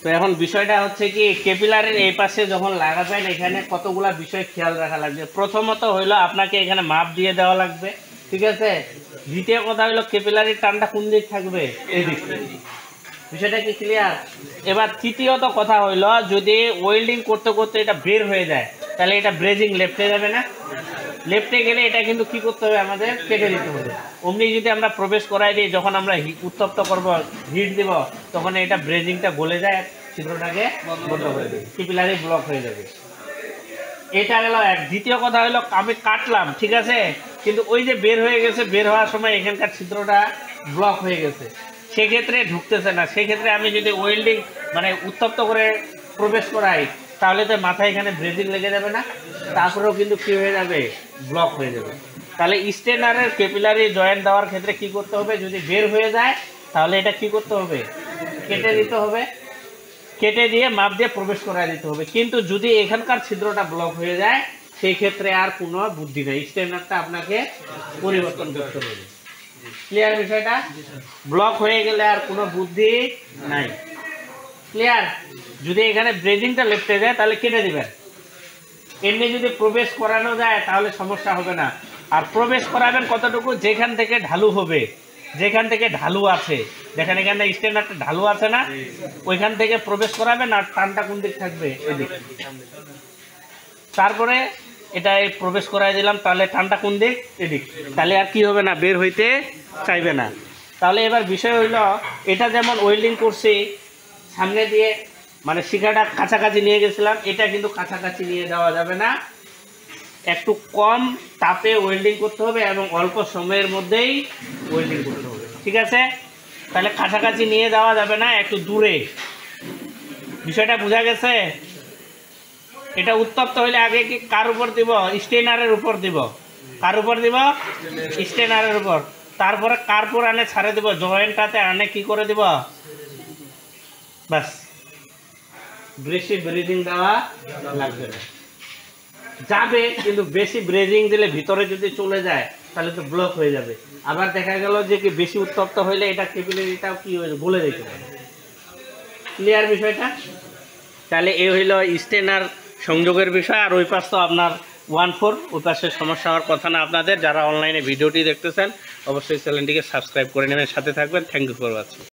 তো এখন বিষয়টা হচ্ছে কি ক্যাপিলারির এই পাশে যখন লাগাবেন এখানে কতগুলা বিষয় খেয়াল রাখা লাগবে। প্রথমত হইলো আপনাকে এখানে মাপ দিয়ে দেওয়া লাগবে, ঠিক আছে। দ্বিতীয় কথা হইলো ক্যাপিলারির টানটা কোন দিক থাকবে, এদিক। বিষয়টা কি ক্লিয়ার? এবার তৃতীয়ত কথা হইলো যদি ওয়েল্ডিং করতে করতে এটা বের হয়ে যায় তাহলে এটা ব্রেজিং লেফটে যাবে না। লেফটে গেলে এটা কিন্তু কি করতে হবে, আমাদের কেটে দিতে হবে। অমনি যদি আমরা প্রবেশ করাই দিই, যখন আমরা উত্তপ্ত করব, হিট দিব, তখন এটা ব্রেজিংটা গলে যায়, ছিদ্রটাকে বন্ধ করে দেবে, ক্যাপিলারি ব্লক হয়ে যাবে। এটা গেল এক। দ্বিতীয় কথা হলো আমি কাটলাম, ঠিক আছে, কিন্তু ওই যে বের হয়ে গেছে, বের হওয়ার সময় এখানকার ছিদ্রটা ব্লক হয়ে গেছে, সেক্ষেত্রে ঢুকতেছে না। সেক্ষেত্রে আমি যদি ওয়েল্ডিং মানে উত্তপ্ত করে প্রবেশ করাই তাহলে তো মাথায় এখানে ব্রেজিং লেগে যাবে না, তারপরেও কিন্তু কী হয়ে যাবে, ব্লক হয়ে যাবে। তাহলে স্টেনারের ক্যাপিলারি জয়েন্ট দেওয়ার ক্ষেত্রে কি করতে হবে, যদি বের হয়ে যায় তাহলে এটা কি করতে হবে, কেটে দিতে হবে। কেটে দিয়ে মাপ দিয়ে প্রবেশ করাই দিতে হবে। কিন্তু যদি এখানকার ছিদ্রটা ব্লক হয়ে যায় সেই ক্ষেত্রে আর কোনো বুদ্ধি নেই, স্টেনারটা আপনাকে পরিবর্তন করতে হবে। ক্লিয়ার বিষয়টা? ব্লক হয়ে গেলে আর কোনো বুদ্ধি নাই। ক্লিয়ার? যদি এখানে ব্রেজিংটা লেফটে যায় তাহলে কেটে দিবেন। এমনি যদি প্রবেশ করানো যায় তাহলে সমস্যা হবে না। আর প্রবেশ করাবেন কতটুকু, যেখান থেকে ঢালু হবে, যেখান থেকে ঢালু আছে, দেখেন এখানে স্টেনারটা ঢালু আছে না, ওইখান থেকে প্রবেশ করাবেন। আর টানটা কোন দিক থাকবে, এদিক। তারপরে এটা প্রবেশ করাই দিলাম, তাহলে টানটা কোন দিক, এদিক। তাহলে আর কি হবে না, বের হইতে চাইবে না। তাহলে এবার বিষয় হইল এটা যেমন ওয়েল্ডিং করছি সামনে দিয়ে, মানে শিখাটা কাছাকাছি নিয়ে গেছিলাম, এটা কিন্তু কাছাকাছি নিয়ে যাওয়া যাবে না। একটু কম তাপে ওয়েল্ডিং করতে হবে এবং অল্প সময়ের মধ্যেই ওয়েল্ডিং করতে হবে, ঠিক আছে। তাহলে কাছাকাছি নিয়ে যাওয়া যাবে না, একটু দূরে। বিষয়টা বোঝা গেছে? এটা উত্তপ্ত হইলে আগে কি কার উপর দিব, স্টেনারের উপর দিব। কার উপর দিব, স্টেনারের উপর। তারপরে কারপুর আনে ছাড়ে দিব, জয়েন্টটাতে আনে কি করে দিব, বাস। বেশি ব্রেজিং দেওয়া লাগবে না, যাবে কিন্তু বেশি ব্রেজিং দিলে ভিতরে যদি চলে যায় তাহলে তো ব্লক হয়ে যাবে। আবার দেখা গেল যে কি বেশি উত্তপ্ত হইলে এটা ক্যাপিলারিটাও কি হয়ে গলে যেতে পারে। ক্লিয়ার বিষয়টা? তাহলে এই হইল স্টেনার সংযোগের বিষয়। আর ওই পাশ তো আপনার 1/4, ওই পাশে সমস্যা হওয়ার কথা না আপনাদের। যারা অনলাইনে ভিডিওটি দেখতেছেন অবশ্যই চ্যানেলটিকে সাবস্ক্রাইব করে নেবেন, সাথে থাকবেন। Thank you for watching.